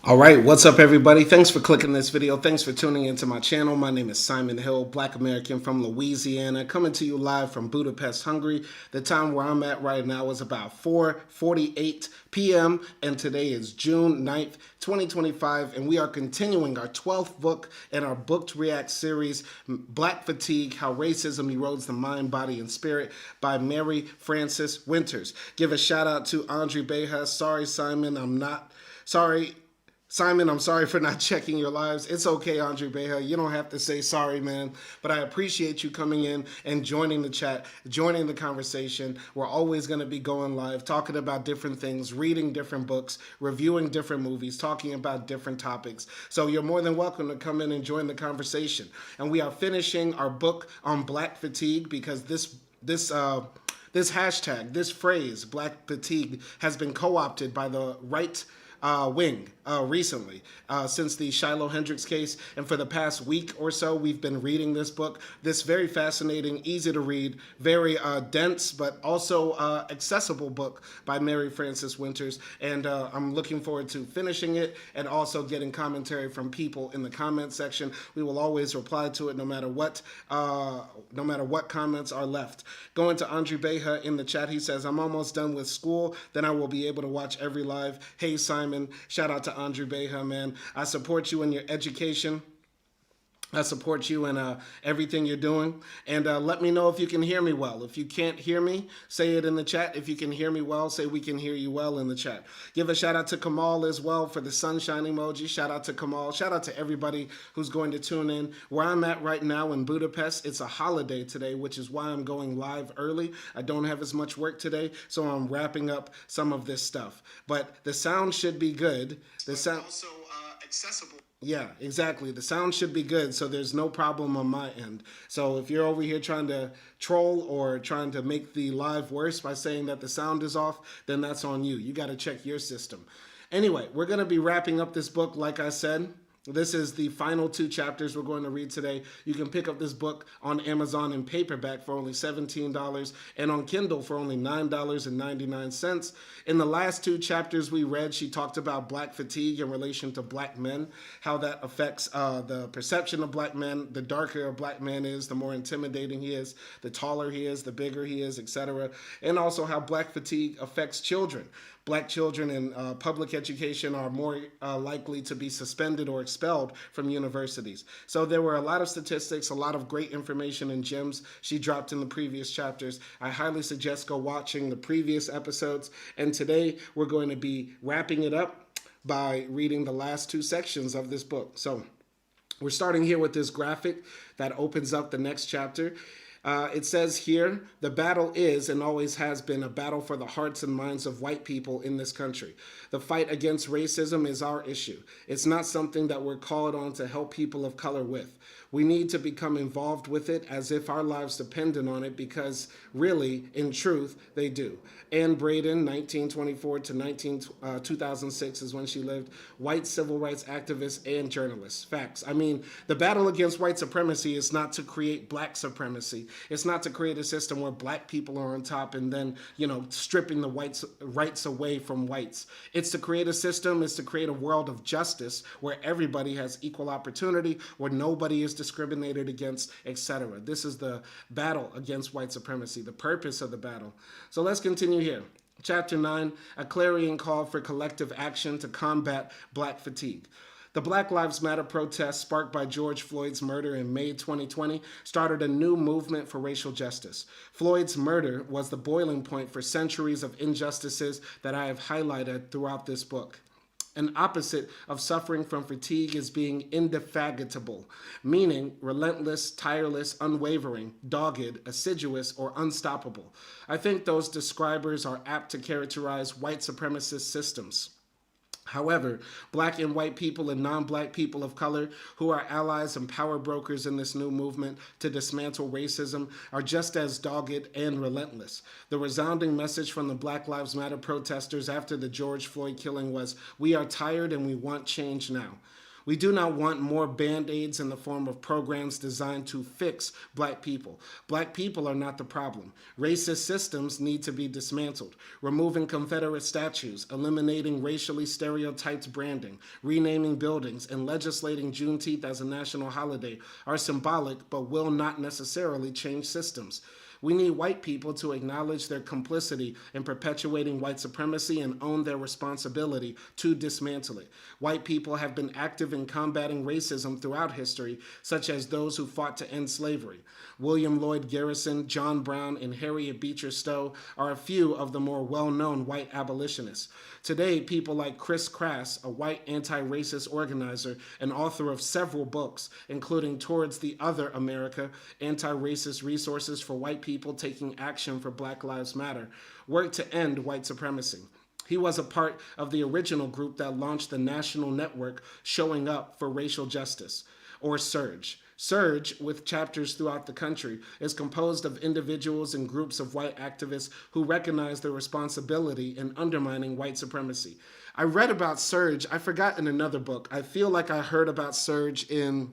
All right, what's up, everybody? Thanks for clicking this video. Thanks for tuning into my channel. My name is Simon Hill, Black American from Louisiana, coming to you live from Budapest, Hungary. The time where I'm at right now is about 4:48 p.m., and today is June 9th, 2025, and we are continuing our 12th book in our Booked React series, Black Fatigue, How Racism Erodes the Mind, Body, and Spirit by Mary Frances Winters. Give a shout out to Andre Beja. Sorry, Simon, I'm not... Sorry, Simon, I'm sorry for not checking your lives. It's okay, Andre Beja. You don't have to say sorry, man. But I appreciate you coming in and joining the chat, joining the conversation. We're always going to be going live, talking about different things, reading different books, reviewing different movies, talking about different topics. So you're more than welcome to come in and join the conversation. And we are finishing our book on Black Fatigue because this hashtag, this phrase, Black Fatigue, has been co-opted by the right wing recently since the Shiloh Hendricks case. And for the past week or so, we've been reading this book, this very fascinating, easy to read, very dense, but also accessible book by Mary Frances Winters. And I'm looking forward to finishing it and also getting commentary from people in the comment section. We will always reply to it no matter what comments are left. Going to Andre Beja in the chat, he says, I'm almost done with school, then I will be able to watch every live. Hey, Simon. Shout out to Andre Beja, man. I support you in your education. I support you in everything you're doing. And let me know if you can hear me well. If you can't hear me, say it in the chat. If you can hear me well, say we can hear you well in the chat. Give a shout out to Kamal as well for the sunshine emoji. Shout out to Kamal. Shout out to everybody who's going to tune in. Where I'm at right now in Budapest, it's a holiday today, which is why I'm going live early. I don't have as much work today, so I'm wrapping up some of this stuff. But the sound should be good. The sound also accessible. Yeah, exactly. The sound should be good, so there's no problem on my end. So if you're over here trying to troll or trying to make the live worse by saying that the sound is off, then that's on you. You got to check your system. Anyway, we're going to be wrapping up this book, like I said. This is the final 2 chapters we're going to read today. You can pick up this book on Amazon in paperback for only $17 and on Kindle for only $9.99. In the last 2 chapters we read, she talked about Black fatigue in relation to Black men, how that affects the perception of Black men. The darker a Black man is, the more intimidating he is, the taller he is, the bigger he is, etc. And also how Black fatigue affects children. Black children in public education are more likely to be suspended or expelled from universities. So there were a lot of statistics, a lot of great information and gems she dropped in the previous chapters. I highly suggest go watching the previous episodes. And today we're going to be wrapping it up by reading the last 2 sections of this book. So we're starting here with this graphic that opens up the next chapter. It says here, the battle is and always has been a battle for the hearts and minds of white people in this country. The fight against racism is our issue. It's not something that we're called on to help people of color with. We need to become involved with it as if our lives depended on it because really, in truth, they do. Anne Braden, 1924 to 2006 is when she lived, white civil rights activist and journalist. Facts. I mean, the battle against white supremacy is not to create Black supremacy. It's not to create a system where Black people are on top and then, stripping the whites' rights away from whites. It's to create a system, it's to create a world of justice where everybody has equal opportunity, where nobody is discriminated against, etc. This is the battle against white supremacy, the purpose of the battle. So let's continue here. Chapter 9, a clarion call for collective action to combat Black fatigue. The Black Lives Matter protests sparked by George Floyd's murder in May 2020 started a new movement for racial justice. Floyd's murder was the boiling point for centuries of injustices that I have highlighted throughout this book. An opposite of suffering from fatigue is being indefatigable, meaning relentless, tireless, unwavering, dogged, assiduous, or unstoppable. I think those describers are apt to characterize white supremacist systems. However, Black and white people and non-Black people of color who are allies and power brokers in this new movement to dismantle racism are just as dogged and relentless. The resounding message from the Black Lives Matter protesters after the George Floyd killing was, "We are tired and we want change now." We do not want more band-aids in the form of programs designed to fix black people. Black people are not the problem. Racist systems need to be dismantled. Removing Confederate statues, eliminating racially stereotyped branding, renaming buildings, and legislating Juneteenth as a national holiday are symbolic but will not necessarily change systems. We need white people to acknowledge their complicity in perpetuating white supremacy and own their responsibility to dismantle it. White people have been active in combating racism throughout history, such as those who fought to end slavery. William Lloyd Garrison, John Brown, and Harriet Beecher Stowe are a few of the more well-known white abolitionists. Today, people like Chris Crass, a white anti-racist organizer and author of several books, including Towards the Other America, Anti-Racist Resources for White People Taking Action for Black Lives Matter, work to end white supremacy. He was a part of the original group that launched the national network Showing Up for Racial Justice, or SURGE. SURGE, with chapters throughout the country, is composed of individuals and groups of white activists who recognize their responsibility in undermining white supremacy. I read about SURGE, I forgot in another book. I feel like I heard about SURGE in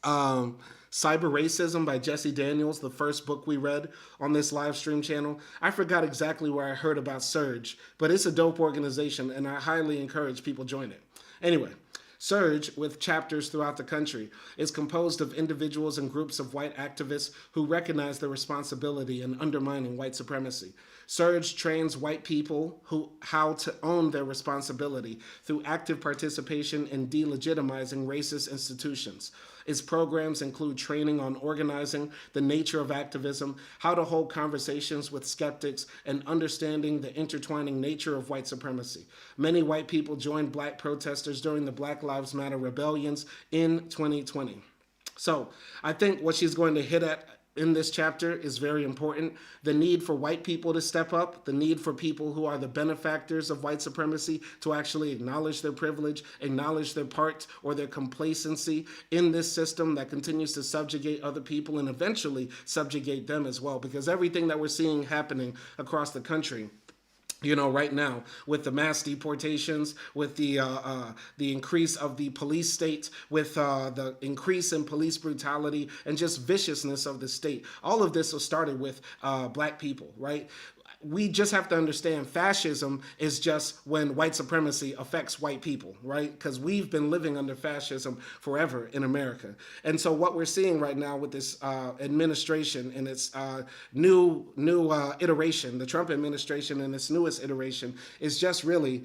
Cyber Racism by Jesse Daniels, the first book we read on this live stream channel. I forgot exactly where I heard about SURGE, but it's a dope organization and I highly encourage people join it. Anyway, SURGE, with chapters throughout the country, is composed of individuals and groups of white activists who recognize their responsibility in undermining white supremacy. SURGE trains white people how to own their responsibility through active participation in delegitimizing racist institutions. Its programs include training on organizing, the nature of activism, how to hold conversations with skeptics, and understanding the intertwining nature of white supremacy. Many white people joined black protesters during the Black Lives Matter rebellions in 2020. So I think what she's going to hit at in this chapter is very important. The need for white people to step up, the need for people who are the benefactors of white supremacy to actually acknowledge their privilege, acknowledge their part or their complacency in this system that continues to subjugate other people and eventually subjugate them as well. Because everything that we're seeing happening across the country, you know, right now, with the mass deportations, with the increase of the police state, with the increase in police brutality and just viciousness of the state. All of this was started with black people, right? We just have to understand fascism is just when white supremacy affects white people, right? Because we've been living under fascism forever in America. And so what we're seeing right now with this administration and its new iteration, the Trump administration and its newest iteration, is just really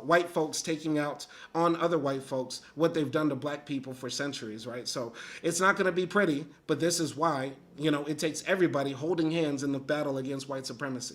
white folks taking out on other white folks what they've done to black people for centuries, right? So it's not going to be pretty, but this is why, you know, it takes everybody holding hands in the battle against white supremacy.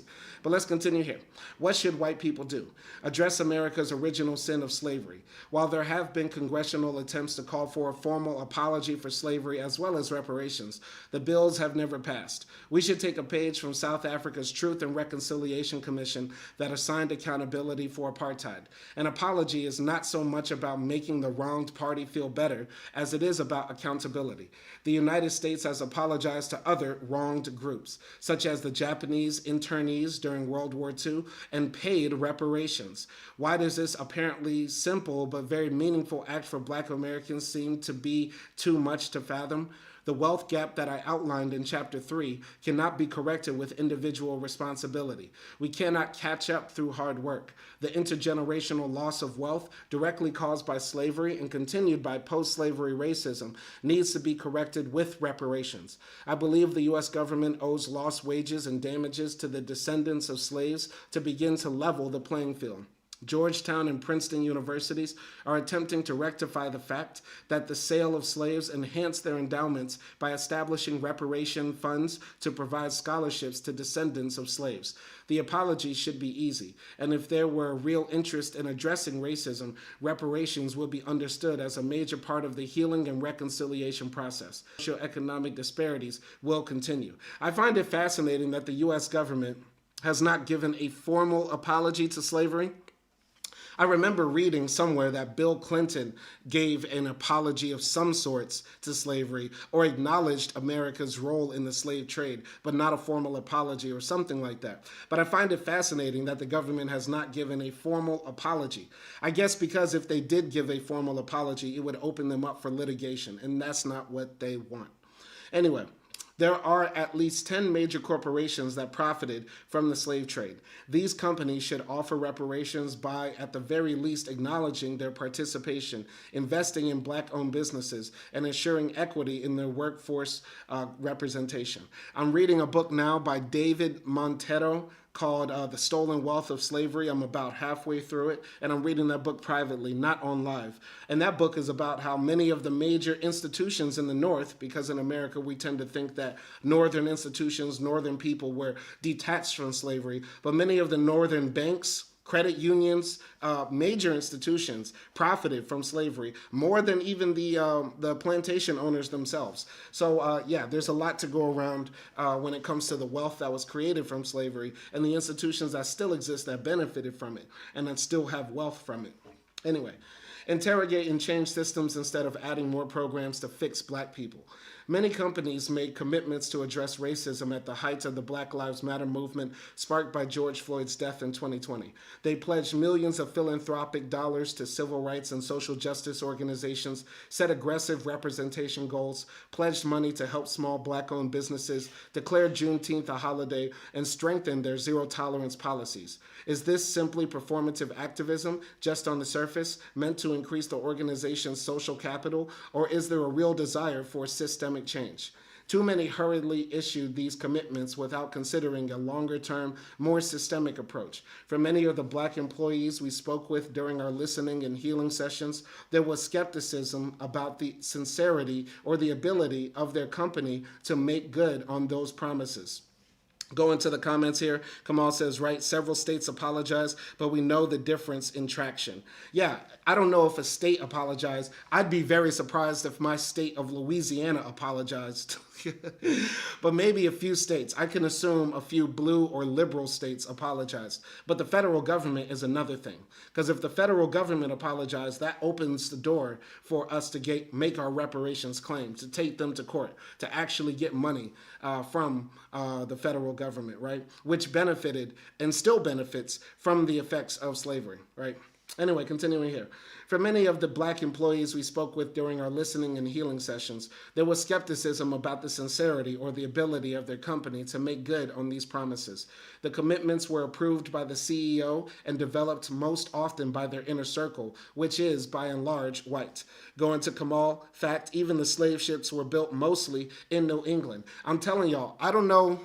But let's continue here. What should white people do? Address America's original sin of slavery. While there have been congressional attempts to call for a formal apology for slavery as well as reparations, the bills have never passed. We should take a page from South Africa's Truth and Reconciliation Commission that assigned accountability for apartheid. An apology is not so much about making the wronged party feel better as it is about accountability. The United States has apologized to other wronged groups, such as the Japanese internees during World War II, and paid reparations. Why does this apparently simple but very meaningful act for Black Americans seem to be too much to fathom? The wealth gap that I outlined in Chapter 3 cannot be corrected with individual responsibility. We cannot catch up through hard work. The intergenerational loss of wealth, directly caused by slavery and continued by post-slavery racism, needs to be corrected with reparations. I believe the U.S. government owes lost wages and damages to the descendants of slaves to begin to level the playing field. Georgetown and Princeton universities are attempting to rectify the fact that the sale of slaves enhanced their endowments by establishing reparation funds to provide scholarships to descendants of slaves. The apology should be easy, and if there were a real interest in addressing racism, reparations would be understood as a major part of the healing and reconciliation process. Socioeconomic disparities will continue. I find it fascinating that the U.S. government has not given a formal apology to slavery. I remember reading somewhere that Bill Clinton gave an apology of some sorts to slavery or acknowledged America's role in the slave trade, but not a formal apology or something like that. But I find it fascinating that the government has not given a formal apology. I guess because if they did give a formal apology, it would open them up for litigation, and that's not what they want. Anyway, there are at least 10 major corporations that profited from the slave trade. These companies should offer reparations by, at the very least, acknowledging their participation, investing in black-owned businesses, and ensuring equity in their workforce representation. I'm reading a book now by David Montero called The Stolen Wealth of Slavery. I'm about halfway through it, and I'm reading that book privately, not on live. And that book is about how many of the major institutions in the North, because in America we tend to think that Northern institutions, Northern people were detached from slavery, but many of the Northern banks, credit unions, major institutions profited from slavery more than even the plantation owners themselves. So yeah, there's a lot to go around when it comes to the wealth that was created from slavery and the institutions that still exist that benefited from it and that still have wealth from it. Anyway, interrogate and change systems instead of adding more programs to fix black people. Many companies made commitments to address racism at the height of the Black Lives Matter movement sparked by George Floyd's death in 2020. They pledged millions of philanthropic dollars to civil rights and social justice organizations, set aggressive representation goals, pledged money to help small black-owned businesses, declared Juneteenth a holiday, and strengthened their zero-tolerance policies. Is this simply performative activism, just on the surface, meant to increase the organization's social capital, or is there a real desire for systemic change? Too many hurriedly issued these commitments without considering a longer-term, more systemic approach. For many of the black employees we spoke with during our listening and healing sessions, there was skepticism about the sincerity or the ability of their company to make good on those promises. Go into the comments here. Kamal says, right, several states apologize, but we know the difference in traction. Yeah, I don't know if a state apologized. I'd be very surprised if my state of Louisiana apologized. But maybe a few states. I can assume a few blue or liberal states apologized. But the federal government is another thing. Because if the federal government apologized, that opens the door for us to make our reparations claim, to take them to court, to actually get money from the federal government, right? Which benefited and still benefits from the effects of slavery, right? Anyway, continuing here. For many of the black employees we spoke with during our listening and healing sessions, there was skepticism about the sincerity or the ability of their company to make good on these promises. The commitments were approved by the CEO and developed most often by their inner circle, which is, by and large, white. Going to Kamal, fact, even the slave ships were built mostly in New England. I'm telling y'all, I don't know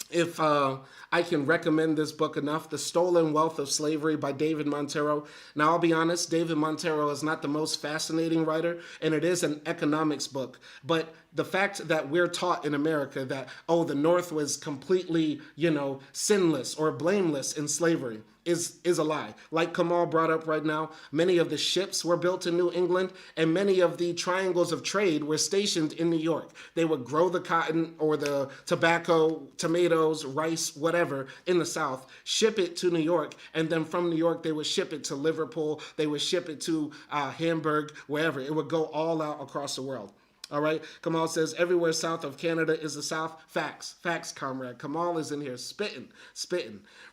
if I can recommend this book enough, The Stolen Wealth of Slavery by David Montero. Now, I'll be honest, David Montero is not the most fascinating writer, and it is an economics book. But the fact that we're taught in America that, oh, the North was completely, sinless or blameless in slavery is a lie. Like Kamal brought up right now, many of the ships were built in New England, and many of the triangles of trade were stationed in New York. They would grow the cotton or the tobacco, tomatoes, rice, whatever, in the South, ship it to New York, and then from New York, they would ship it to Liverpool, they would ship it to Hamburg, wherever. It would go all out across the world. All right, Kamal says, everywhere south of Canada is the South. Facts, comrade. Kamal is in here spitting.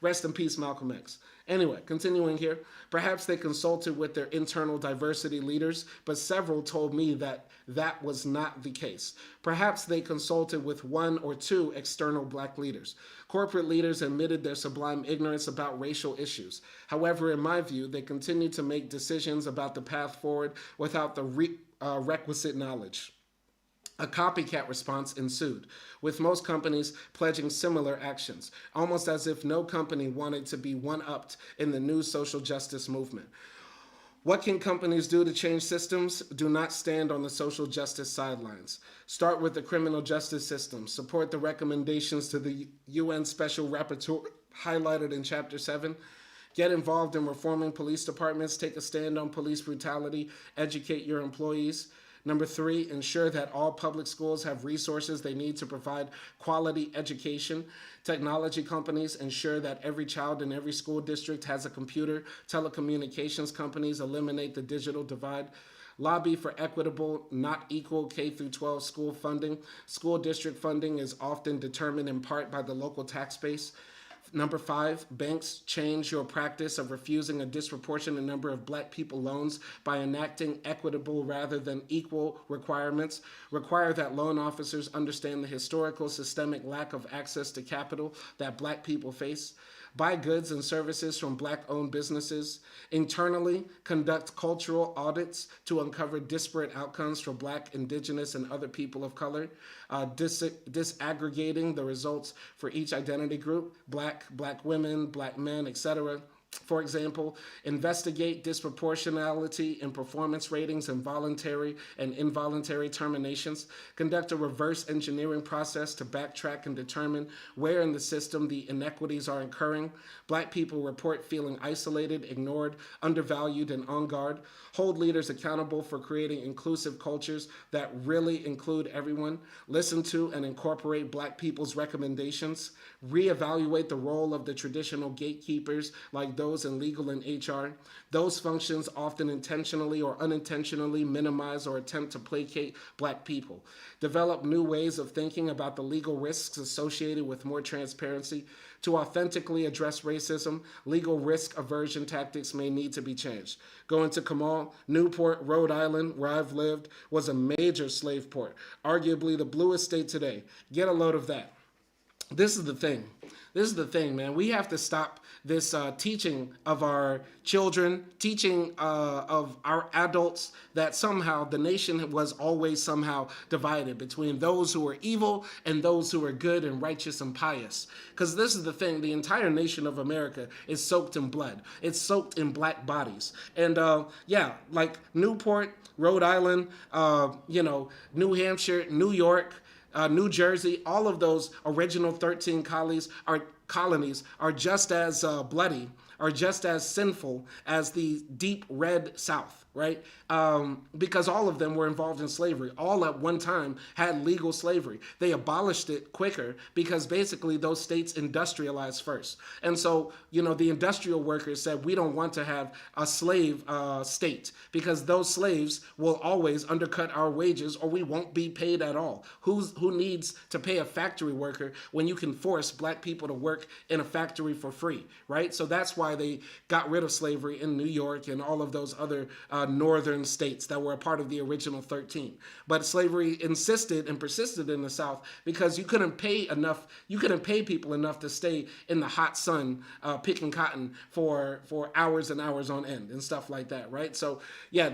Rest in peace, Malcolm X. Anyway, continuing here, perhaps they consulted with their internal diversity leaders, but several told me that that was not the case. Perhaps they consulted with one or two external black leaders. Corporate leaders admitted their sublime ignorance about racial issues. However, in my view, they continued to make decisions about the path forward without the requisite knowledge. A copycat response ensued, with most companies pledging similar actions, almost as if no company wanted to be one-upped in the new social justice movement. What can companies do to change systems? Do not stand on the social justice sidelines. Start with the criminal justice system. Support the recommendations to the UN Special Rapporteur highlighted in Chapter 7. Get involved in reforming police departments. Take a stand on police brutality. Educate your employees. Number 3, ensure that all public schools have resources they need to provide quality education. Technology companies ensure that every child in every school district has a computer. Telecommunications companies eliminate the digital divide. Lobby for equitable, not equal K through 12 school funding. School district funding is often determined in part by the local tax base. Number 5, banks change your practice of refusing a disproportionate number of black people loans by enacting equitable rather than equal requirements. Require that loan officers understand the historical systemic lack of access to capital that black people face. Buy goods and services from black-owned businesses. Internally, conduct cultural audits to uncover disparate outcomes for black, indigenous, and other people of color. Disaggregating the results for each identity group, black women, black men, etc. For example, investigate disproportionality in performance ratings and voluntary and involuntary terminations. Conduct a reverse engineering process to backtrack and determine where in the system the inequities are occurring. Black people report feeling isolated, ignored, undervalued, and on guard. Hold leaders accountable for creating inclusive cultures that really include everyone. Listen to and incorporate black people's recommendations. Reevaluate the role of the traditional gatekeepers like those in legal and HR. Those functions often intentionally or unintentionally minimize or attempt to placate black people. Develop new ways of thinking about the legal risks associated with more transparency. To authentically address racism, legal risk aversion tactics may need to be changed. Going to Kamal, Newport, Rhode Island, where I've lived, was a major slave port, arguably the bluest state today. Get a load of that. This is the thing. This is the thing, man. We have to stop this teaching of our children, teaching of our adults that somehow the nation was always somehow divided between those who are evil and those who are good and righteous and pious. Because this is the thing. The entire nation of America is soaked in blood. It's soaked in black bodies. And like Newport, Rhode Island, New Hampshire, New York, New Jersey, all of those original 13 colonies are just as bloody, are just as sinful as the deep red South, right? Because all of them were involved in slavery. All at one time had legal slavery. They abolished it quicker because basically those states industrialized first. And so, the industrial workers said, we don't want to have a slave state because those slaves will always undercut our wages or we won't be paid at all. Who needs to pay a factory worker when you can force black people to work in a factory for free, right? So that's why they got rid of slavery in New York and all of those other northern states that were a part of the original 13. But slavery insisted and persisted in the South because you couldn't pay people enough to stay in the hot sun picking cotton for hours and hours on end and stuff like that, right? So yeah,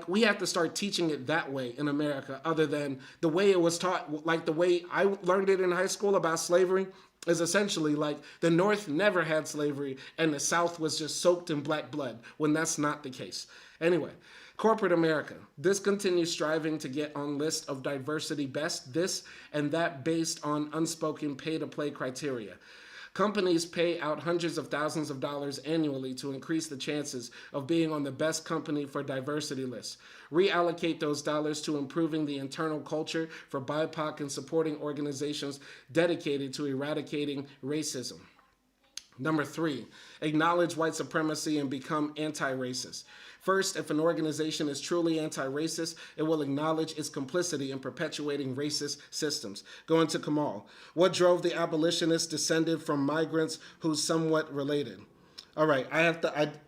we have to start teaching it that way in America, other than the way it was taught, like the way I learned it in high school about slavery is essentially like the North never had slavery and the South was just soaked in black blood, when that's not the case. Anyway, corporate America. This continues striving to get on list of diversity best, this and that based on unspoken pay-to-play criteria. Companies pay out hundreds of thousands of dollars annually to increase the chances of being on the best company for diversity list. Reallocate those dollars to improving the internal culture for BIPOC and supporting organizations dedicated to eradicating racism. Number 3, acknowledge white supremacy and become anti-racist. First, if an organization is truly anti-racist, it will acknowledge its complicity in perpetuating racist systems. Going to Kamal. What drove the abolitionists descended from migrants who's somewhat related? All right,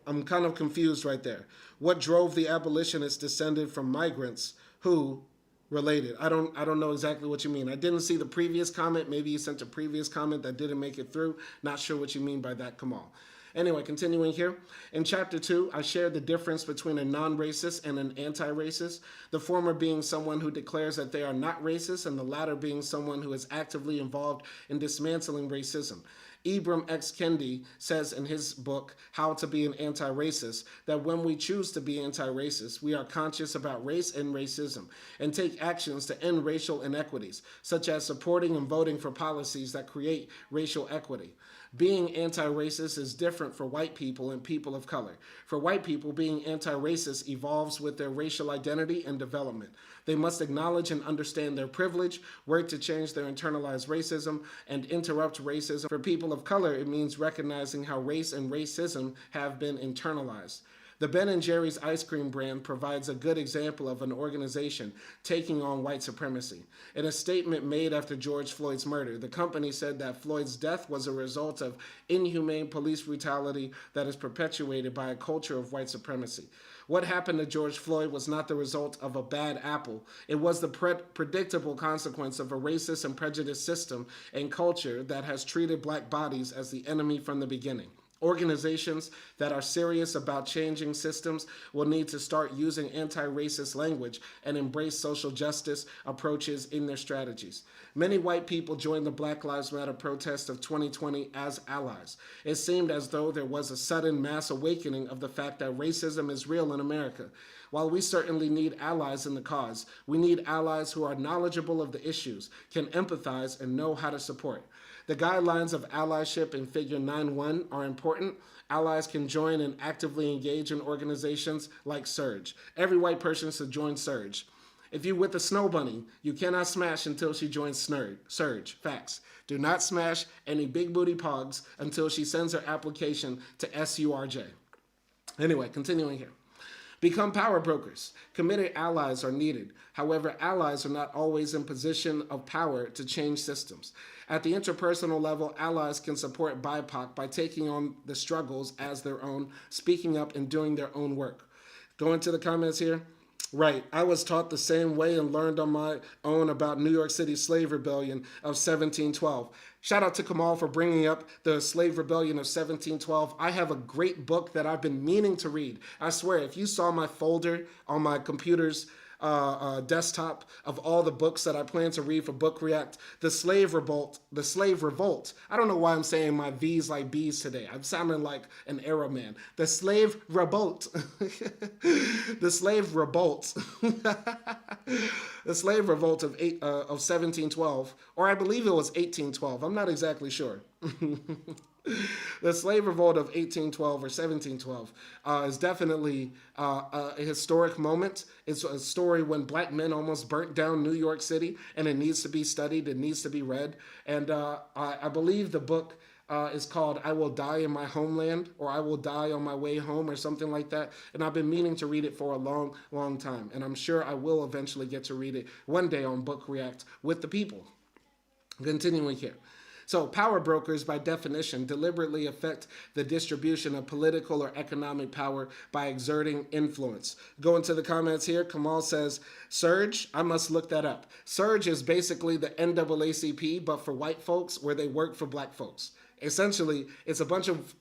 I'm kind of confused right there. What drove the abolitionists descended from migrants who related? I don't know exactly what you mean. I didn't see the previous comment. Maybe you sent a previous comment that didn't make it through. Not sure what you mean by that, Kamal. Anyway, continuing here. In Chapter 2, I shared the difference between a non-racist and an anti-racist, the former being someone who declares that they are not racist, and the latter being someone who is actively involved in dismantling racism. Ibram X. Kendi says in his book, How to Be an Anti-Racist, that when we choose to be anti-racist, we are conscious about race and racism and take actions to end racial inequities, such as supporting and voting for policies that create racial equity. Being anti-racist is different for white people and people of color. For white people, being anti-racist evolves with their racial identity and development. They must acknowledge and understand their privilege, work to change their internalized racism, and interrupt racism. For people of color, it means recognizing how race and racism have been internalized. The Ben & Jerry's ice cream brand provides a good example of an organization taking on white supremacy. In a statement made after George Floyd's murder, the company said that Floyd's death was a result of inhumane police brutality that is perpetuated by a culture of white supremacy. What happened to George Floyd was not the result of a bad apple. It was the predictable consequence of a racist and prejudiced system and culture that has treated black bodies as the enemy from the beginning. Organizations that are serious about changing systems will need to start using anti-racist language and embrace social justice approaches in their strategies. Many white people joined the Black Lives Matter protest of 2020 as allies. It seemed as though there was a sudden mass awakening of the fact that racism is real in America. While we certainly need allies in the cause, we need allies who are knowledgeable of the issues, can empathize, and know how to support. The guidelines of allyship in Figure 9.1 are important. Allies can join and actively engage in organizations like Surge. Every white person should join Surge. If you're with the Snow Bunny, you cannot smash until she joins Surge. Facts. Do not smash any big booty pogs until she sends her application to SURJ. Anyway, continuing here. Become power brokers. Committed allies are needed. However, allies are not always in position of power to change systems. At the interpersonal level, allies can support BIPOC by taking on the struggles as their own, speaking up, and doing their own work. Going to the comments here. Right, I was taught the same way and learned on my own about New York City slave rebellion of 1712. Shout out to Kamal for bringing up the slave rebellion of 1712. I have a great book that I've been meaning to read. I swear, if you saw my folder on my computer's desktop of all the books that I plan to read for Book React, the Slave Revolt. I don't know why I'm saying my V's like B's today. I'm sounding like an Arab man. The Slave Revolt. The Slave Revolt. The Slave Revolt of 1712, or I believe it was 1812. I'm not exactly sure. The Slave Revolt of 1812 or 1712 is definitely a historic moment. It's a story when black men almost burnt down New York City, and it needs to be studied, it needs to be read. And I believe the book is called I Will Die in My Homeland, or I Will Die on My Way Home, or something like that. And I've been meaning to read it for a long, long time. And I'm sure I will eventually get to read it one day on Book React with the people. Continuing here. So power brokers, by definition, deliberately affect the distribution of political or economic power by exerting influence. Go into the comments here. Kamal says, Surge, I must look that up. Surge is basically the NAACP, but for white folks, where they work for black folks. Essentially, it's a bunch of,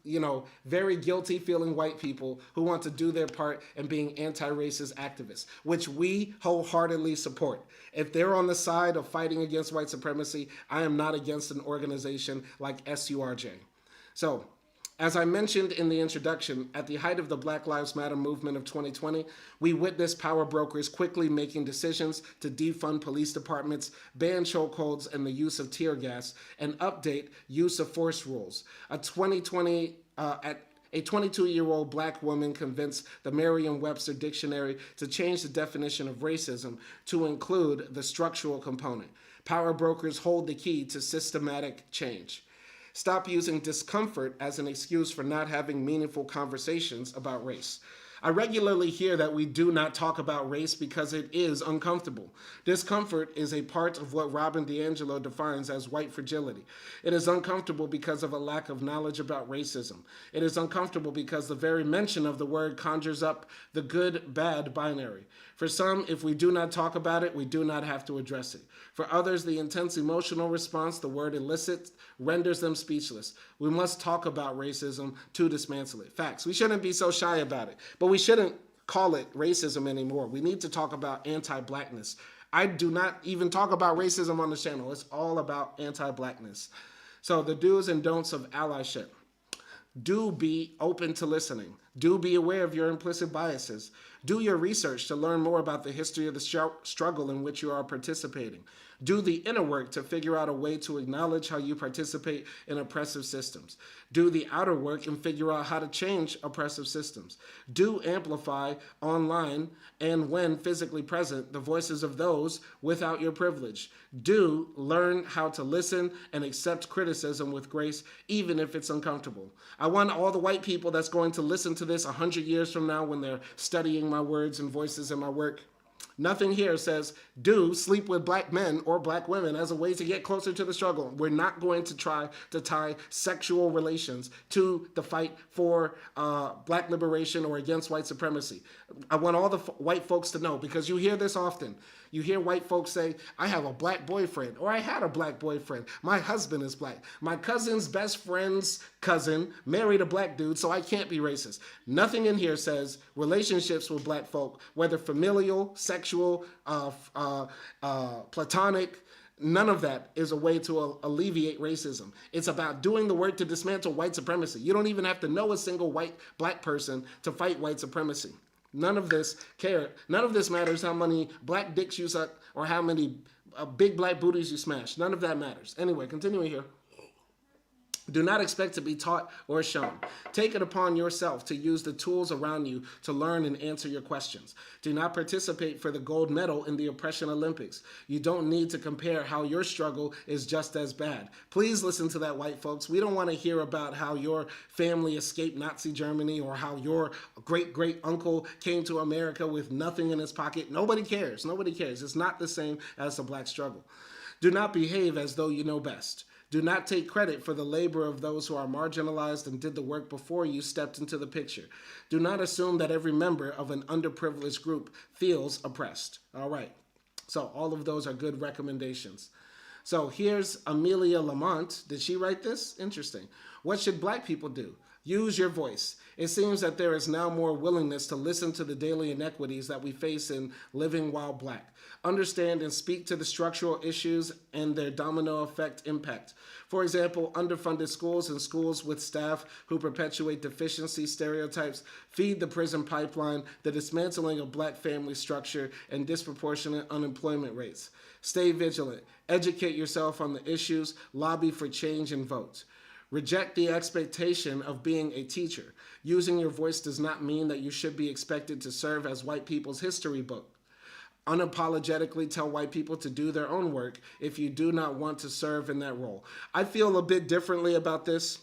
very guilty feeling white people who want to do their part in being anti-racist activists, which we wholeheartedly support. If they're on the side of fighting against white supremacy, I am not against an organization like SURJ. So, as I mentioned in the introduction, at the height of the Black Lives Matter movement of 2020, we witnessed power brokers quickly making decisions to defund police departments, ban chokeholds and the use of tear gas, and update use of force rules. A 22-year-old black woman convinced the Merriam-Webster dictionary to change the definition of racism to include the structural component. Power brokers hold the key to systematic change. Stop using discomfort as an excuse for not having meaningful conversations about race. I regularly hear that we do not talk about race because it is uncomfortable. Discomfort is a part of what Robin DiAngelo defines as white fragility. It is uncomfortable because of a lack of knowledge about racism. It is uncomfortable because the very mention of the word conjures up the good-bad binary. For some, if we do not talk about it, we do not have to address it. For others, the intense emotional response the word elicits renders them speechless. We must talk about racism to dismantle it. Facts. We shouldn't be so shy about it. But we shouldn't call it racism anymore. We need to talk about anti-blackness. I do not even talk about racism on the channel. It's all about anti-blackness. So the do's and don'ts of allyship. Do be open to listening. Do be aware of your implicit biases. Do your research to learn more about the history of the struggle in which you are participating. Do the inner work to figure out a way to acknowledge how you participate in oppressive systems. Do the outer work and figure out how to change oppressive systems. Do amplify online and when physically present the voices of those without your privilege. Do learn how to listen and accept criticism with grace, even if it's uncomfortable. I want all the white people that's going to listen to this 100 years from now when they're studying my words and voices in my work. Nothing here says do sleep with black men or black women as a way to get closer to the struggle. We're not going to try to tie sexual relations to the fight for black liberation or against white supremacy. I want all the white folks to know, because you hear this often. You hear white folks say, I have a black boyfriend, or I had a black boyfriend. My husband is black. My cousin's best friend's cousin married a black dude, so I can't be racist. Nothing in here says relationships with black folk, whether familial, sexual, platonic, none of that is a way to alleviate racism. It's about doing the work to dismantle white supremacy. You don't even have to know a single black person to fight white supremacy. None of this matters how many black dicks you suck or how many big black booties you smash. None of that matters. Anyway, continuing here. Do not expect to be taught or shown. Take it upon yourself to use the tools around you to learn and answer your questions. Do not participate for the gold medal in the oppression Olympics. You don't need to compare how your struggle is just as bad. Please listen to that, white folks. We don't want to hear about how your family escaped Nazi Germany or how your great-great uncle came to America with nothing in his pocket. Nobody cares. Nobody cares. It's not the same as the black struggle. Do not behave as though you know best. Do not take credit for the labor of those who are marginalized and did the work before you stepped into the picture. Do not assume that every member of an underprivileged group feels oppressed. All right. So all of those are good recommendations. So here's Amelia Lamont. Did she write this? Interesting. What should black people do? Use your voice. It seems that there is now more willingness to listen to the daily inequities that we face in living while black. Understand and speak to the structural issues and their domino effect impact. For example, underfunded schools and schools with staff who perpetuate deficiency stereotypes, feed the prison pipeline, the dismantling of black family structure, and disproportionate unemployment rates. Stay vigilant. Educate yourself on the issues, lobby for change, and vote. Reject the expectation of being a teacher. Using your voice does not mean that you should be expected to serve as white people's history book. Unapologetically tell white people to do their own work if you do not want to serve in that role. I feel a bit differently about this.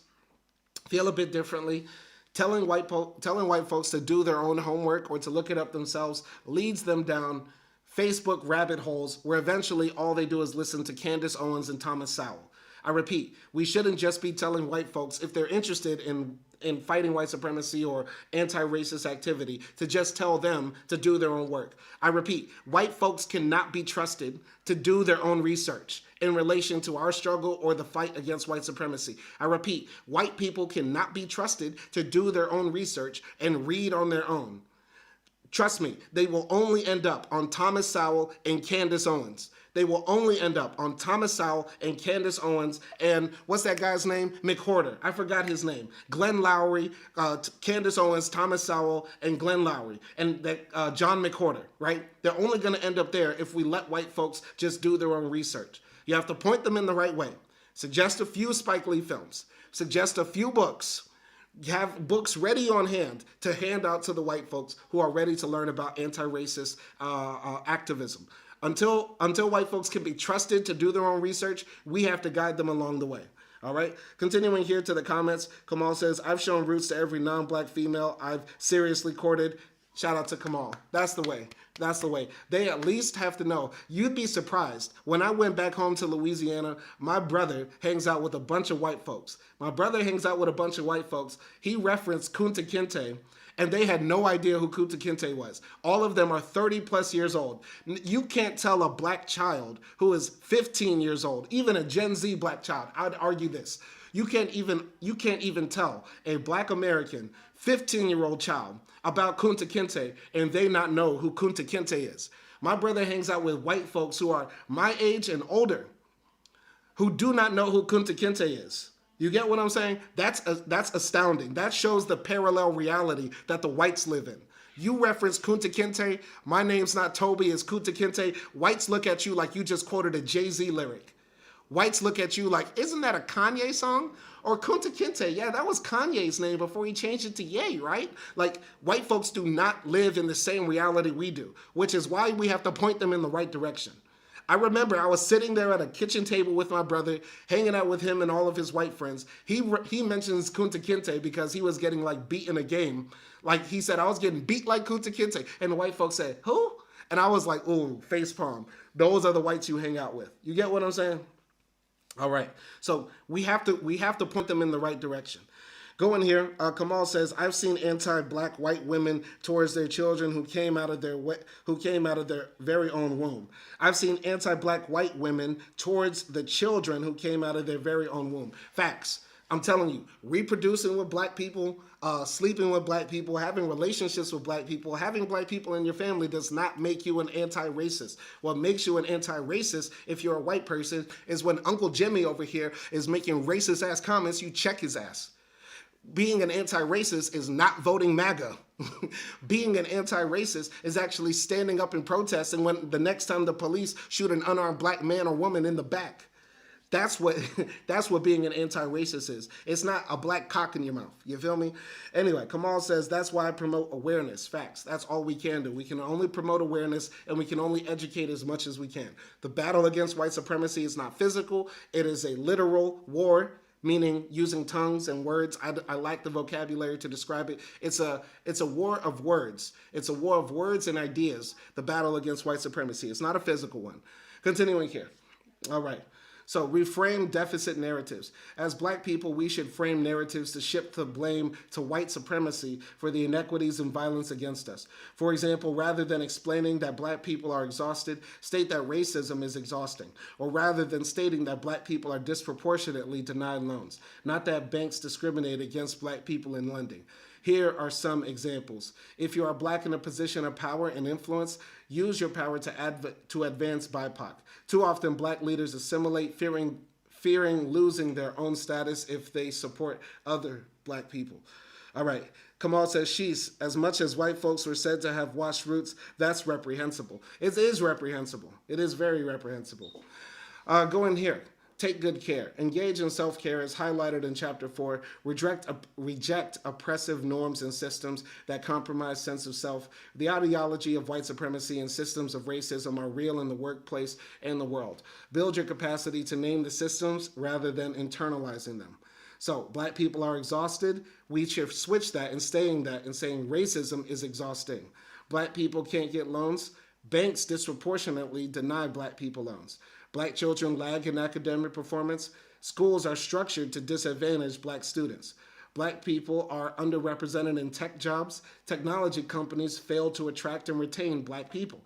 Telling white folks to do their own homework or to look it up themselves leads them down Facebook rabbit holes where eventually all they do is listen to Candace Owens and Thomas Sowell. I repeat, we shouldn't just be telling white folks, if they're interested in fighting white supremacy or anti-racist activity, to just tell them to do their own work. I repeat, white folks cannot be trusted to do their own research in relation to our struggle or the fight against white supremacy. I repeat, white people cannot be trusted to do their own research and read on their own. Trust me, they will only end up on Thomas Sowell and Candace Owens. They will only end up on Thomas Sowell and Candace Owens and what's that guy's name? McWhorter. I forgot his name. Glenn Lowry, Candace Owens, Thomas Sowell, and Glenn Lowry, and John McWhorter, right? They're only going to end up there if we let white folks just do their own research. You have to point them in the right way. Suggest a few Spike Lee films. Suggest a few books. Have books ready on hand to hand out to the white folks who are ready to learn about anti-racist activism. Until white folks can be trusted to do their own research, we have to guide them along the way. All right. Continuing here to the comments, Kamal says, I've shown roots to every non-black female I've seriously courted. Shout out to Kamal. That's the way. That's the way. They at least have to know. You'd be surprised. When I went back home to Louisiana, my brother hangs out with a bunch of white folks. He referenced Kunta Kinte, and they had no idea who Kunta Kinte was. All of them are 30 plus years old. You can't tell a black child who is 15 years old, even a Gen Z black child, I'd argue this. You can't even tell a black American 15-year-old child about Kunta Kinte and they not know who Kunta Kinte is. My brother hangs out with white folks who are my age and older who do not know who Kunta Kinte is. You get what I'm saying? That's astounding. That shows the parallel reality that the whites live in. You reference Kunta Kinte. My name's not Toby, it's Kunta Kinte. Whites look at you like you just quoted a Jay-Z lyric. Whites look at you like, isn't that a Kanye song? Or Kunta Kinte, yeah, that was Kanye's name before he changed it to Ye, right? Like, white folks do not live in the same reality we do, which is why we have to point them in the right direction. I remember I was sitting there at a kitchen table with my brother, hanging out with him and all of his white friends. He mentions Kunta Kinte because he was getting like beat in a game. Like he said, I was getting beat like Kunta Kinte. And the white folks said, who? And I was like, ooh, face palm. Those are the whites you hang out with. You get what I'm saying? All right. So we have to point them in the right direction. Go in here. Kamal says, "I've seen anti-black white women towards their children who came out of their very own womb. I've seen anti-black white women towards the children who came out of their very own womb." Facts. I'm telling you, reproducing with black people, sleeping with black people, having relationships with black people, having black people in your family does not make you an anti-racist. What makes you an anti-racist, if you're a white person, is when Uncle Jimmy over here is making racist ass comments, you check his ass. Being an anti-racist is not voting MAGA. Being an anti-racist is actually standing up and protesting when the next time the police shoot an unarmed black man or woman in the back. That's what being an anti-racist is. It's not a black cock in your mouth. You feel me? Anyway, Kamal says, that's why I promote awareness. Facts. That's all we can do. We can only promote awareness and we can only educate as much as we can. The battle against white supremacy is not physical. It is a literal war, meaning using tongues and words. I like the vocabulary to describe it. It's a war of words. It's a war of words and ideas, the battle against white supremacy. It's not a physical one. Continuing here. All right. So reframe deficit narratives. As black people, we should frame narratives to shift the blame to white supremacy for the inequities and violence against us. For example, rather than explaining that black people are exhausted, state that racism is exhausting. Or rather than stating that black people are disproportionately denied loans, not that banks discriminate against black people in lending. Here are some examples. If you are black in a position of power and influence, use your power to advance BIPOC. Too often, black leaders assimilate, fearing losing their own status if they support other black people. All right. Kamal says, sheesh, as much as white folks were said to have washed roots, that's reprehensible. It is reprehensible. It is very reprehensible. Go in here. Take good care. Engage in self-care as highlighted in Chapter 4. Reject oppressive norms and systems that compromise sense of self. The ideology of white supremacy and systems of racism are real in the workplace and the world. Build your capacity to name the systems rather than internalizing them. So, black people are exhausted. We should switch that and saying racism is exhausting. Black people can't get loans. Banks disproportionately deny black people loans. Black children lag in academic performance. Schools are structured to disadvantage black students. Black people are underrepresented in tech jobs. Technology companies fail to attract and retain black people.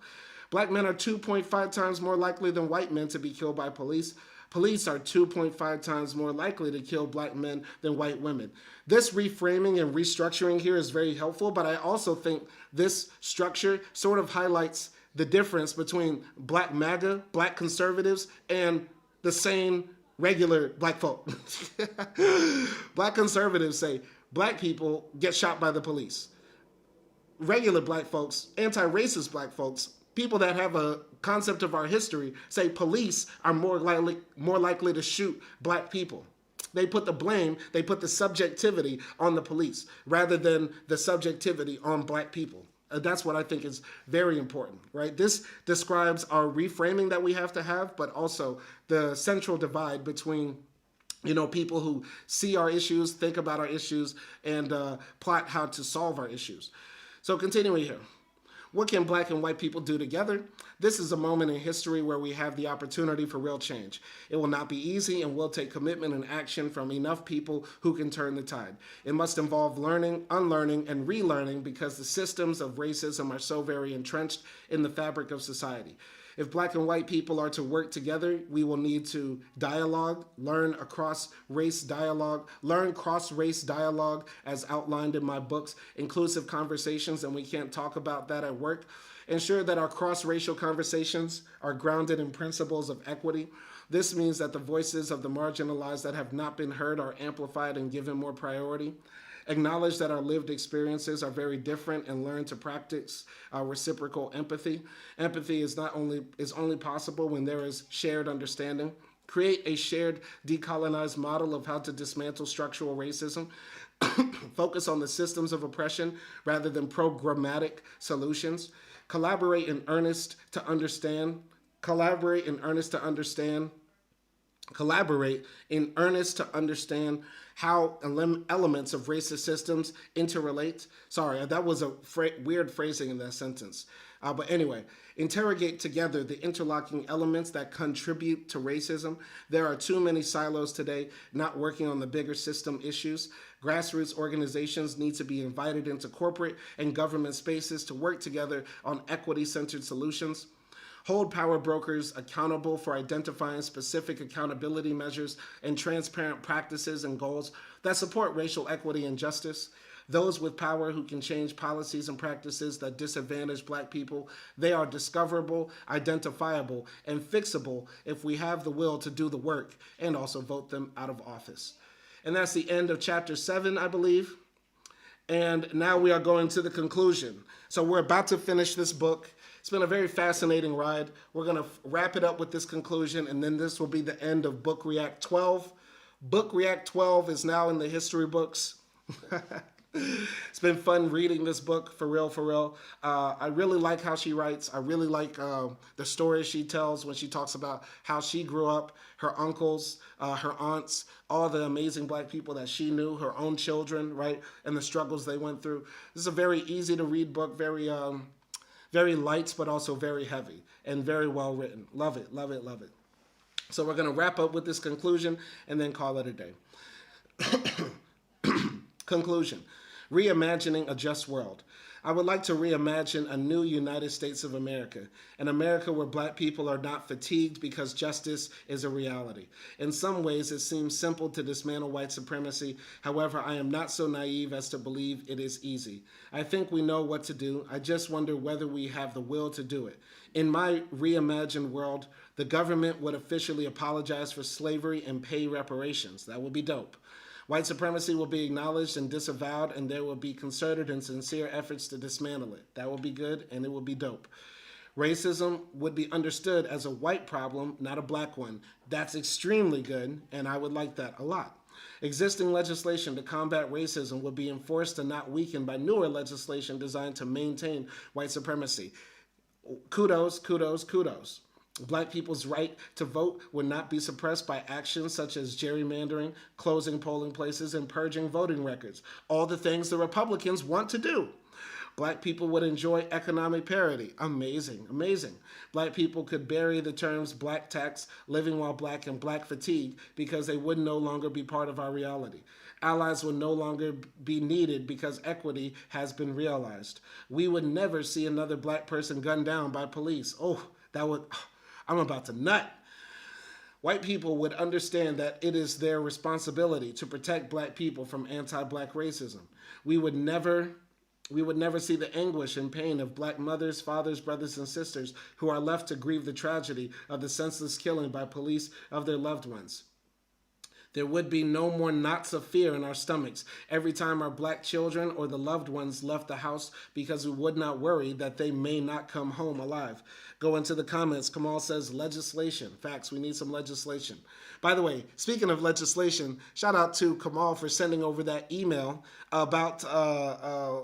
Black men are 2.5 times more likely than white men to be killed by police. Police are 2.5 times more likely to kill black men than white women. This reframing and restructuring here is very helpful, but I also think this structure sort of highlights the difference between black MAGA, black conservatives, and the sane, regular black folk. Black conservatives say black people get shot by the police. Regular black folks, anti-racist black folks, people that have a concept of our history, say police are more likely to shoot black people. They put the blame, they put the subjectivity on the police rather than the subjectivity on black people. That's what I think is very important, right? This describes our reframing that we have to have, but also the central divide between, people who see our issues, think about our issues, and plot how to solve our issues. So continuing here. What can black and white people do together? This is a moment in history where we have the opportunity for real change. It will not be easy and will take commitment and action from enough people who can turn the tide. It must involve learning, unlearning, and relearning because the systems of racism are so very entrenched in the fabric of society. If black and white people are to work together, we will need to dialogue, learn cross-race dialogue as outlined in my books, inclusive conversations, and we can't talk about that at work. Ensure that our cross-racial conversations are grounded in principles of equity. This means that the voices of the marginalized that have not been heard are amplified and given more priority. Acknowledge that our lived experiences are very different and learn to practice reciprocal empathy. Empathy is only possible when there is shared understanding. Create a shared decolonized model of how to dismantle structural racism. Focus on the systems of oppression rather than programmatic solutions. Collaborate in earnest to understand how elements of racist systems interrelate. Sorry, that was a weird phrasing in that sentence. But anyway, interrogate together the interlocking elements that contribute to racism. There are too many silos today not working on the bigger system issues. Grassroots organizations need to be invited into corporate and government spaces to work together on equity-centered solutions. Hold power brokers accountable for identifying specific accountability measures and transparent practices and goals that support racial equity and justice. Those with power who can change policies and practices that disadvantage black people, they are discoverable, identifiable, and fixable if we have the will to do the work and also vote them out of office. And that's the end of chapter 7, I believe. And now we are going to the conclusion. So we're about to finish this book. It's been a very fascinating ride. We're going to wrap it up with this conclusion, and then this will be the end of Book React 12. Book React 12 is now in the history books. It's been fun reading this book, for real, for real. I really like how she writes. I really like the stories she tells when she talks about how she grew up, her uncles, her aunts, all the amazing black people that she knew, her own children, right, and the struggles they went through. This is a very easy to read book, very light, but also very heavy and very well written. Love it, love it, love it. So we're going to wrap up with this conclusion and then call it a day. Conclusion. Reimagining a just world. I would like to reimagine a new United States of America, an America where black people are not fatigued because justice is a reality. In some ways, it seems simple to dismantle white supremacy. However, I am not so naive as to believe it is easy. I think we know what to do. I just wonder whether we have the will to do it. In my reimagined world, the government would officially apologize for slavery and pay reparations. That would be dope. White supremacy will be acknowledged and disavowed, and there will be concerted and sincere efforts to dismantle it. That will be good, and it will be dope. Racism would be understood as a white problem, not a black one. That's extremely good, and I would like that a lot. Existing legislation to combat racism would be enforced and not weakened by newer legislation designed to maintain white supremacy. Kudos, kudos, kudos. Black people's right to vote would not be suppressed by actions such as gerrymandering, closing polling places, and purging voting records. All the things the Republicans want to do. Black people would enjoy economic parity. Amazing, amazing. Black people could bury the terms black tax, living while black, and black fatigue because they would no longer be part of our reality. Allies would no longer be needed because equity has been realized. We would never see another black person gunned down by police. Oh, that would... I'm about to nut. White people would understand that it is their responsibility to protect black people from anti-black racism. We would never see the anguish and pain of black mothers, fathers, brothers, and sisters who are left to grieve the tragedy of the senseless killing by police of their loved ones. There would be no more knots of fear in our stomachs every time our black children or the loved ones left the house because we would not worry that they may not come home alive. Go into the comments. Kamal says legislation. Facts, we need some legislation. By the way, speaking of legislation, shout out to Kamal for sending over that email about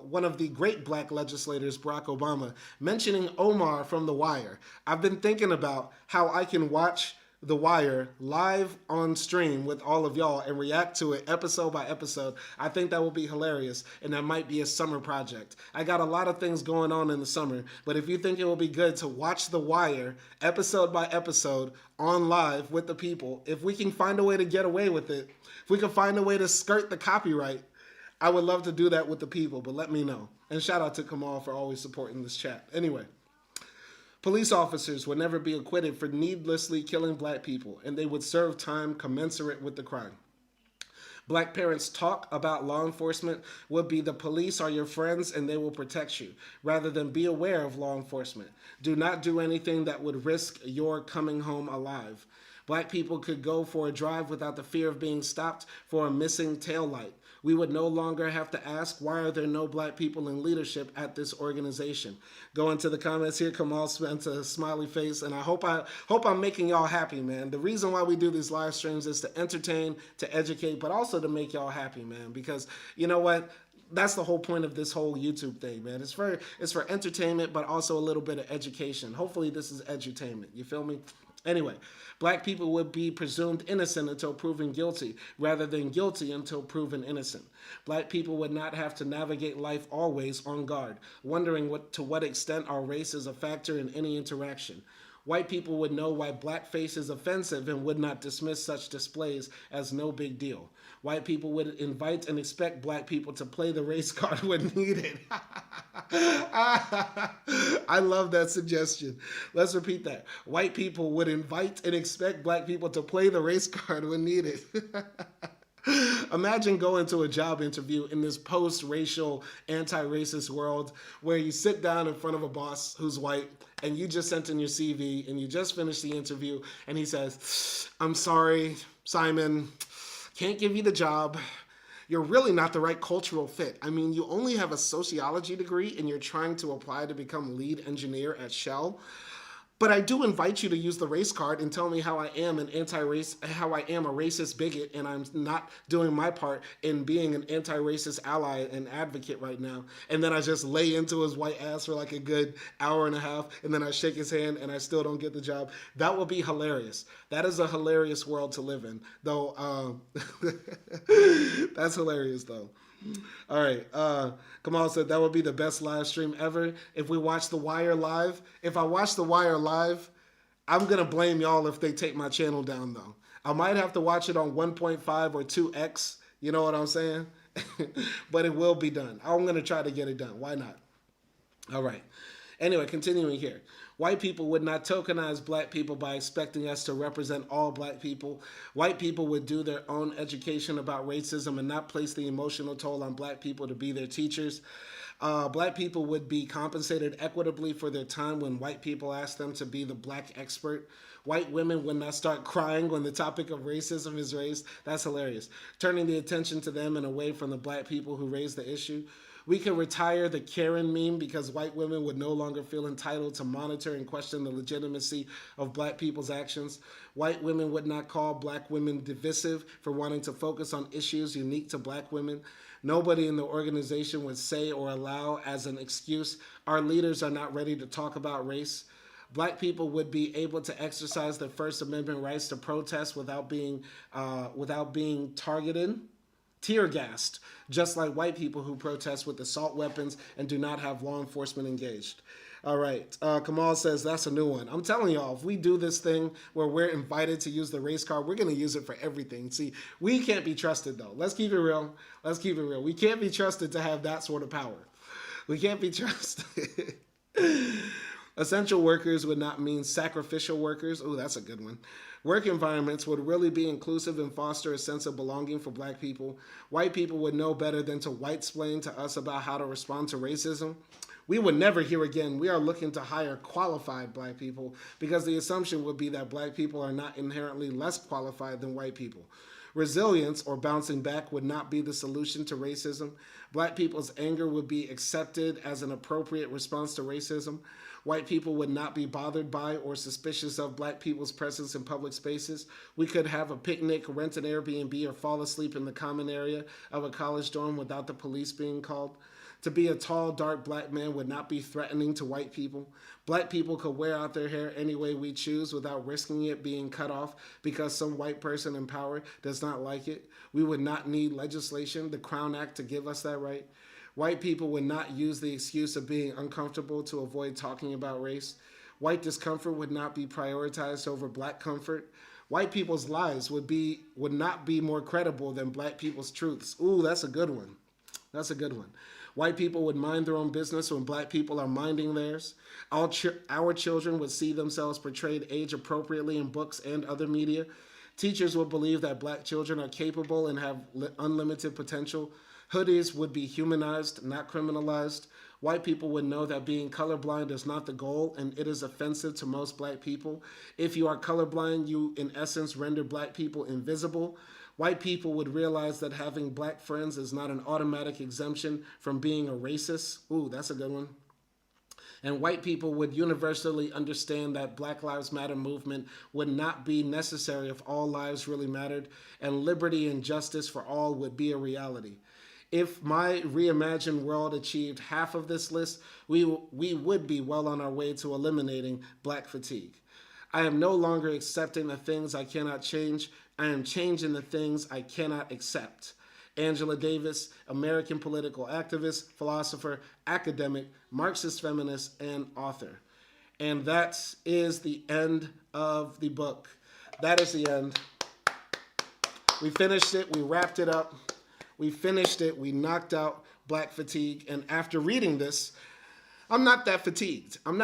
one of the great black legislators, Barack Obama, mentioning Omar from The Wire. I've been thinking about how I can watch The Wire live on stream with all of y'all and react to it episode by episode. I think that will be hilarious, and that might be a summer project. I got a lot of things going on in the summer, but if you think it will be good to watch The Wire episode by episode on live with the people, if we can find a way to get away with it, if we can find a way to skirt the copyright, I would love to do that with the people, but let me know. And shout out to Kamal for always supporting this chat. Anyway. Police officers would never be acquitted for needlessly killing black people, and they would serve time commensurate with the crime. Black parents talk about law enforcement would be the police are your friends and they will protect you, rather than be aware of law enforcement. Do not do anything that would risk your coming home alive. Black people could go for a drive without the fear of being stopped for a missing tail light. We would no longer have to ask, why are there no black people in leadership at this organization? Go into the comments here. Kamal spent a smiley face, and I hope I'm making y'all happy, man. The reason why we do these live streams is to entertain, to educate, but also to make y'all happy, man. Because you know what? That's the whole point of this whole YouTube thing, man. It's for entertainment, but also a little bit of education. Hopefully, this is edutainment. You feel me? Anyway, black people would be presumed innocent until proven guilty, rather than guilty until proven innocent. Black people would not have to navigate life always on guard, wondering to what extent our race is a factor in any interaction. White people would know why blackface is offensive and would not dismiss such displays as no big deal. White people would invite and expect black people to play the race card when needed. I love that suggestion. Let's repeat that. White people would invite and expect black people to play the race card when needed. Imagine going to a job interview in this post-racial, anti-racist world where you sit down in front of a boss who's white and you just sent in your CV and you just finished the interview and he says, I'm sorry, Simon, can't give you the job. You're really not the right cultural fit. I mean, you only have a sociology degree and you're trying to apply to become lead engineer at Shell. But I do invite you to use the race card and tell me how I am how I am a racist bigot, and I'm not doing my part in being an anti-racist ally and advocate right now. And then I just lay into his white ass for like a good hour and a half, and then I shake his hand and I still don't get the job. That would be hilarious. That is a hilarious world to live in, though. That's hilarious, though. All right. Kamal said that would be the best live stream ever. If we watch The Wire live, if I watch The Wire live, I'm going to blame y'all if they take my channel down, though. I might have to watch it on 1.5 or 2x. You know what I'm saying? But it will be done. I'm going to try to get it done. Why not? All right. Anyway, continuing here. White people would not tokenize black people by expecting us to represent all black people. White people would do their own education about racism and not place the emotional toll on black people to be their teachers. Black people would be compensated equitably for their time when white people ask them to be the black expert. White women would not start crying when the topic of racism is raised. That's hilarious. Turning the attention to them and away from the black people who raised the issue. We could retire the Karen meme because white women would no longer feel entitled to monitor and question the legitimacy of black people's actions. White women would not call black women divisive for wanting to focus on issues unique to black women. Nobody in the organization would say or allow as an excuse, our leaders are not ready to talk about race. Black people would be able to exercise their First Amendment rights to protest without being targeted, tear gassed, just like white people who protest with assault weapons and do not have law enforcement engaged. All right, Kamal says that's a new one. I'm telling y'all, if we do this thing where we're invited to use the race card, we're going to use it for everything. See, we can't be trusted, though. Let's keep it real. Let's keep it real. We can't be trusted to have that sort of power. We can't be trusted. Essential workers would not mean sacrificial workers. Oh, that's a good one. Work environments would really be inclusive and foster a sense of belonging for black people. White people would know better than to white-splain to us about how to respond to racism. We would never hear again, we are looking to hire qualified black people, because the assumption would be that black people are not inherently less qualified than white people. Resilience, or bouncing back, would not be the solution to racism. Black people's anger would be accepted as an appropriate response to racism. White people would not be bothered by or suspicious of black people's presence in public spaces. We could have a picnic, rent an Airbnb, or fall asleep in the common area of a college dorm without the police being called. To be a tall, dark black man would not be threatening to white people. Black people could wear out their hair any way we choose without risking it being cut off because some white person in power does not like it. We would not need legislation, the Crown Act, to give us that right. White people would not use the excuse of being uncomfortable to avoid talking about race. White discomfort would not be prioritized over black comfort. White people's lies would not be more credible than black people's truths. Ooh, that's a good one. That's a good one. White people would mind their own business when black people are minding theirs. Our children would see themselves portrayed age appropriately in books and other media. Teachers would believe that black children are capable and have unlimited potential. Hoodies would be humanized, not criminalized. White people would know that being colorblind is not the goal and it is offensive to most black people. If you are colorblind, you in essence render black people invisible. White people would realize that having black friends is not an automatic exemption from being a racist. Ooh, that's a good one. And white people would universally understand that Black Lives Matter movement would not be necessary if all lives really mattered, and liberty and justice for all would be a reality. If my reimagined world achieved half of this list, we would be well on our way to eliminating black fatigue. I am no longer accepting the things I cannot change. I am changing the things I cannot accept. Angela Davis, American political activist, philosopher, academic, Marxist feminist, and author. And that is the end of the book. That is the end. We finished it. We wrapped it up. We finished it. We knocked out black fatigue. And after reading this, I'm not that fatigued. I'm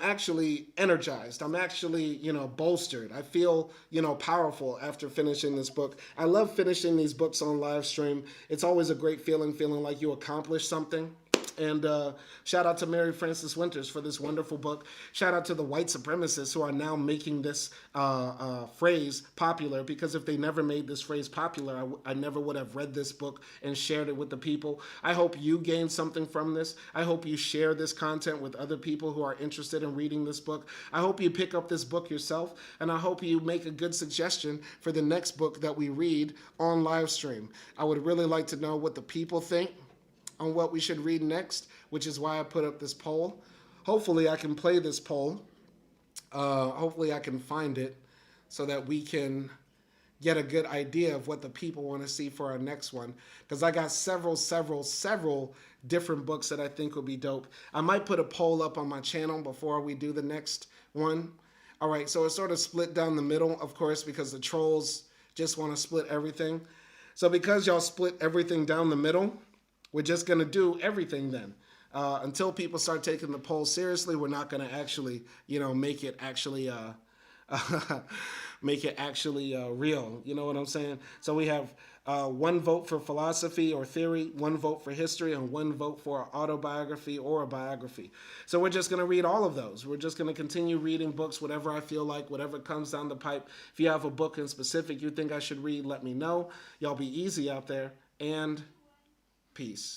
actually energized. I'm actually, bolstered. I feel, powerful after finishing this book. I love finishing these books on live stream. It's always a great feeling like you accomplished something. And shout out to Mary Frances Winters for this wonderful book. Shout out to the white supremacists who are now making this phrase popular, because if they never made this phrase popular, I never would have read this book and shared it with the people. I hope you gain something from this. I hope you share this content with other people who are interested in reading this book. I hope you pick up this book yourself, and I hope you make a good suggestion for the next book that we read on live stream. I would really like to know what the people think on what we should read next, which is why I put up this poll. Hopefully I can play this poll. Hopefully I can find it so that we can get a good idea of what the people want to see for our next one. Because I got several different books that I think would be dope. I might put a poll up on my channel before we do the next one. All right, so it's sort of split down the middle, of course, because the trolls just want to split everything. So because y'all split everything down the middle, we're just going to do everything then. Until people start taking the poll seriously, we're not going to actually, make it actually real. You know what I'm saying? So we have one vote for philosophy or theory, one vote for history, and one vote for autobiography or a biography. So we're just going to read all of those. We're just going to continue reading books, whatever I feel like, whatever comes down the pipe. If you have a book in specific you think I should read, let me know. Y'all be easy out there, and peace.